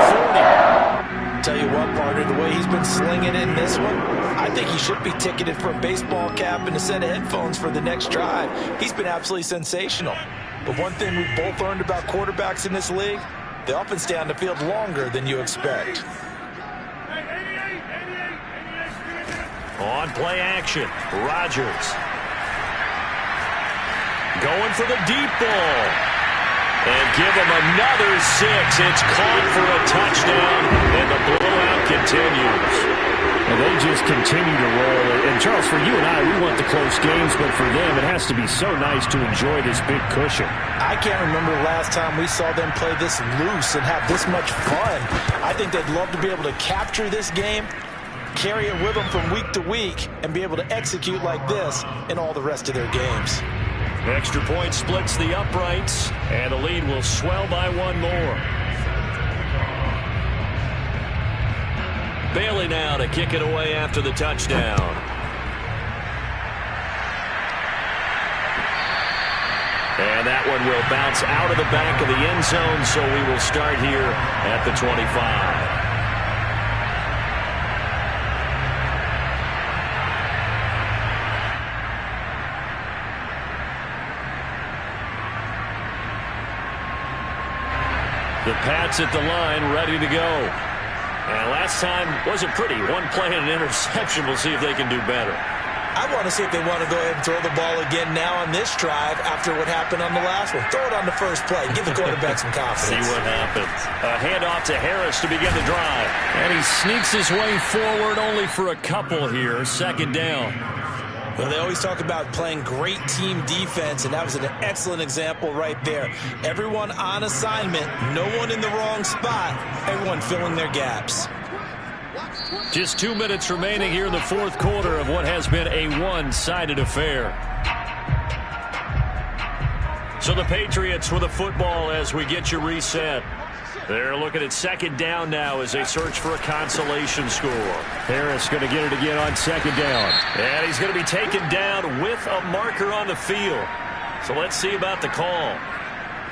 40. Tell you what, partner, the way he's been slinging in this one, I think he should be ticketed for a baseball cap and a set of headphones for the next drive. He's been absolutely sensational. But one thing we've both learned about quarterbacks in this league, they often stay on the field longer than you expect. On play action, Rodgers. Going for the deep ball. And give him another 6. It's caught for a touchdown, and the blowout continues. And they just continue to roll. And, Charles, for you and I, we want the close games, but for them, it has to be so nice to enjoy this big cushion. I can't remember the last time we saw them play this loose and have this much fun. I think they'd love to be able to capture this game, carry it with them from week to week, and be able to execute like this in all the rest of their games. Extra point splits the uprights, and the lead will swell by one more. Bailey now to kick it away after the touchdown. And that one will bounce out of the back of the end zone, so we will start here at the 25. The Pats at the line, ready to go. And last time wasn't pretty. One play and an interception. We'll see if they can do better. I want to see if they want to go ahead and throw the ball again now on this drive after what happened on the last one. Throw it on the first play. Give the quarterback some confidence. See what happens. A handoff to Harris to begin the drive. And he sneaks his way forward only for a couple here. 2nd down. Well, they always talk about playing great team defense, and that was an excellent example right there. Everyone on assignment, no one in the wrong spot, everyone filling their gaps. Just 2 minutes remaining here in the fourth quarter of what has been a one-sided affair. So the Patriots with the football as we get you reset. They're looking at second down now as they search for a consolation score. Harris going to get it again on second down. And he's going to be taken down with a marker on the field. So let's see about the call.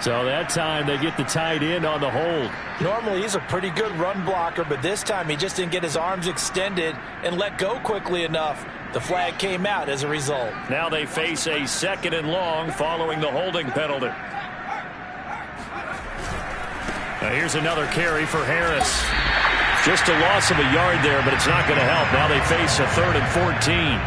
So that time they get the tight end on the hold. Normally he's a pretty good run blocker, but this time he just didn't get his arms extended and let go quickly enough. The flag came out as a result. Now they face a second and long following the holding penalty. Now here's another carry for Harris. Just a loss of a yard there, but it's not going to help. Now they face a 3rd and 14.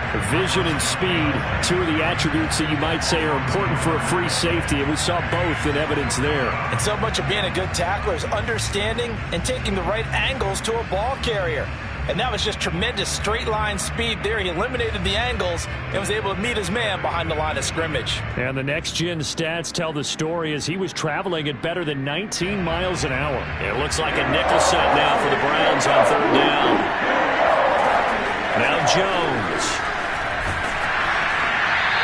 Vision and speed, two of the attributes that you might say are important for a free safety, and we saw both in evidence there. And so much of being a good tackler is understanding and taking the right angles to a ball carrier. And that was just tremendous straight line speed there. He eliminated the angles and was able to meet his man behind the line of scrimmage. And the next-gen stats tell the story as he was traveling at better than 19 miles an hour. It looks like a nickel set now for the Browns on third down. Now Jones.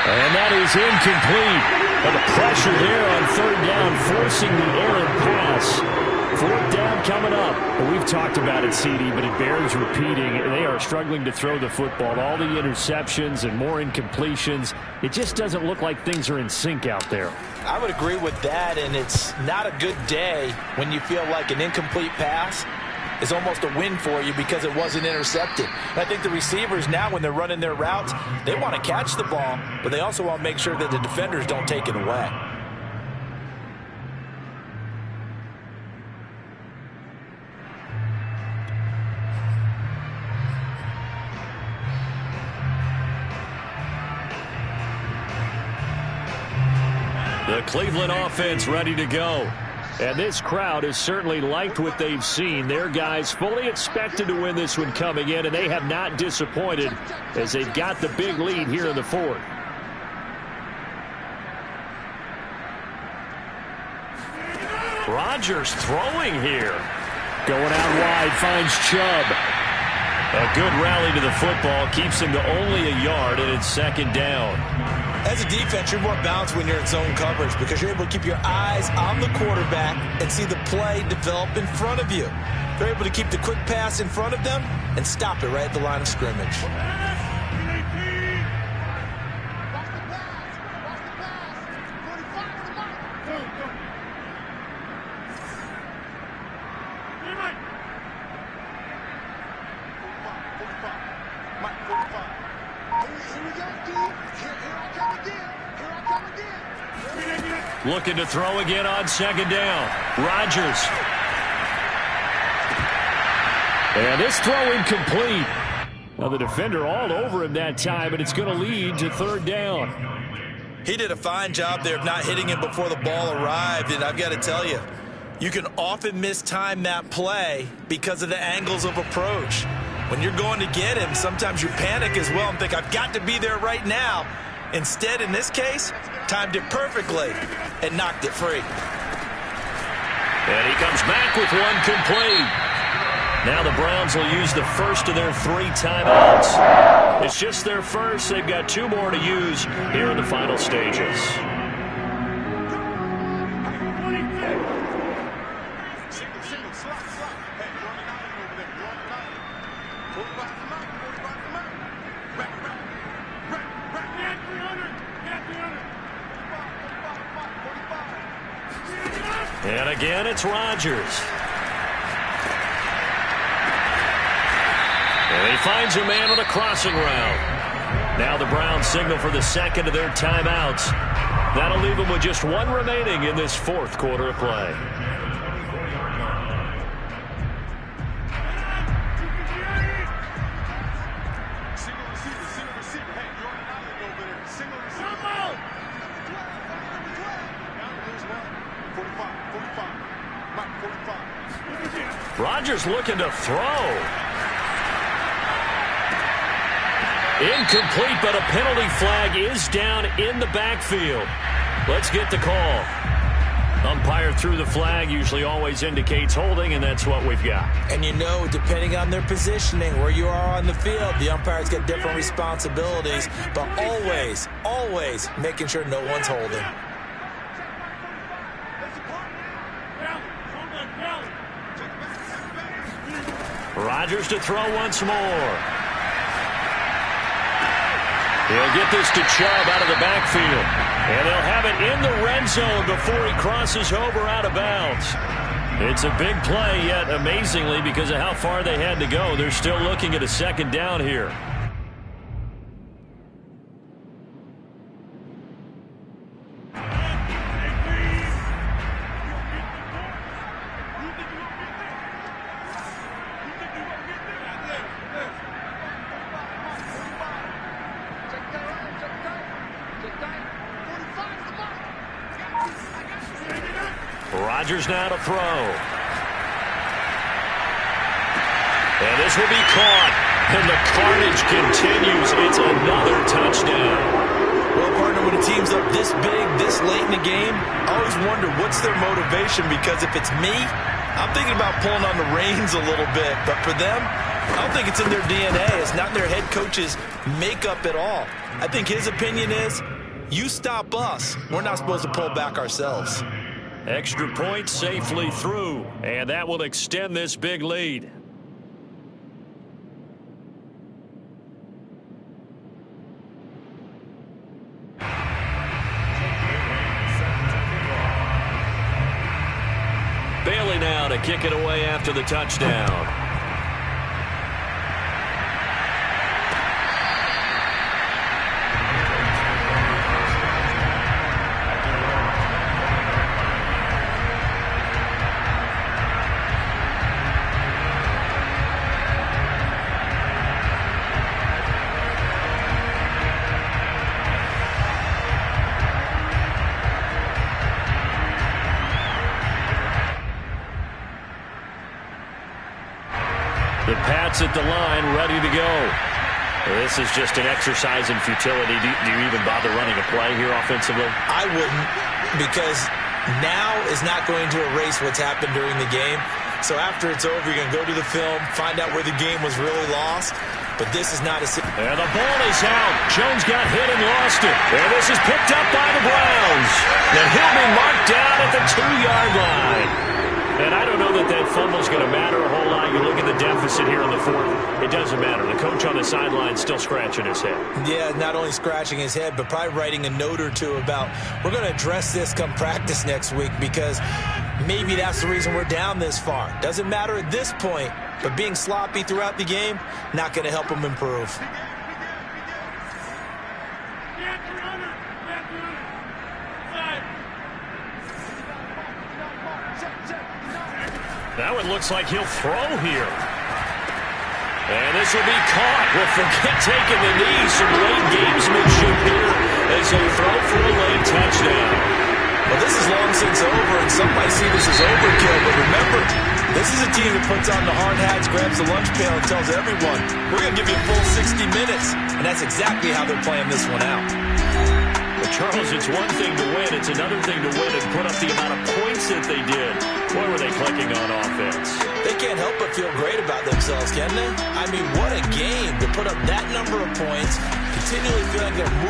And that is incomplete. But the pressure there on third down, forcing the errant pass. Fourth down coming up. Well, we've talked about it, CD, but it bears repeating. They are struggling to throw the football. All the interceptions and more incompletions. It just doesn't look like things are in sync out there. I would agree with that, and it's not a good day when you feel like an incomplete pass is almost a win for you because it wasn't intercepted. And I think the receivers now, when they're running their routes, they want to catch the ball, but they also want to make sure that the defenders don't take it away. The Cleveland offense ready to go. And this crowd has certainly liked what they've seen. Their guys fully expected to win this one coming in, and they have not disappointed as they've got the big lead here in the fourth. Rodgers throwing here. Going out wide, finds Chubb. A good rally to the football keeps him to only a yard, and it's second down. As a defense, you're more balanced when you're in zone coverage because you're able to keep your eyes on the quarterback and see the play develop in front of you. They're able to keep the quick pass in front of them and stop it right at the line of scrimmage. Looking to throw again on second down. Rodgers. And this throw incomplete. Now the defender all over him that time, and it's going to lead to third down. He did a fine job there of not hitting him before the ball arrived, and I've got to tell you, you can often mistime that play because of the angles of approach. When you're going to get him, sometimes you panic as well and think, I've got to be there right now. Instead, in this case, timed it perfectly and knocked it free. And he comes back with one complete. Now the Browns will use the first of their 3 timeouts. It's just their first. They've got 2 more to use here in the final stages. And again, it's Rodgers. And he finds a man on a crossing route. Now the Browns signal for the second of their timeouts. That'll leave them with just 1 remaining in this fourth quarter of play. Rodgers looking to throw. Incomplete, but a penalty flag is down in the backfield. Let's get the call. Umpire threw the flag, usually always indicates holding, and that's what we've got. And you know, depending on their positioning, where you are on the field, the umpires get different responsibilities, but always, always making sure no one's holding. Rodgers to throw once more. He'll get this to Chubb out of the backfield. And they'll have it in the red zone before he crosses over out of bounds. It's a big play, yet amazingly, because of how far they had to go, they're still looking at a second down here. Rodgers now to throw. And this will be caught. And the carnage continues. It's another touchdown. Well, partner, when a team's up this big, this late in the game, I always wonder what's their motivation, because if it's me, I'm thinking about pulling on the reins a little bit. But for them, I don't think it's in their DNA. It's not their head coach's makeup at all. I think his opinion is, you stop us. We're not supposed to pull back ourselves. Extra point safely through, and that will extend this big lead. Bailey now to kick it away after the touchdown. The Pats at the line, ready to go. This is just an exercise in futility. Do you even bother running a play here offensively? I wouldn't, because now is not going to erase what's happened during the game. So after it's over, you're going to go to the film, find out where the game was really lost. But this is not a... And the ball is out. Jones got hit and lost it. And this is picked up by the Browns. And he'll be marked down at the 2-yard line. And I don't know that that fumble is going to matter a whole lot. You look at the deficit here in the fourth. It doesn't matter. The coach on the sideline still scratching his head. Yeah, not only scratching his head, but probably writing a note or two about, we're going to address this come practice next week, because maybe that's the reason we're down this far. Doesn't matter at this point, but being sloppy throughout the game, not going to help him improve. Now it looks like he'll throw here. And this will be caught. We'll forget taking the knee. Some late gamesmanship here as they throw for a late touchdown. Well, this is long since over, and some might see this as overkill. But remember, this is a team that puts on the hard hats, grabs the lunch pail, and tells everyone, we're going to give you a full 60 minutes. And that's exactly how they're playing this one out. But Charles, it's one thing to win. It's another thing to win and put up the amount of points that they did. Boy, were they clicking on offense. They can't help but feel great about themselves, can they? I mean, what a game to put up that number of points, continually feel like they're moving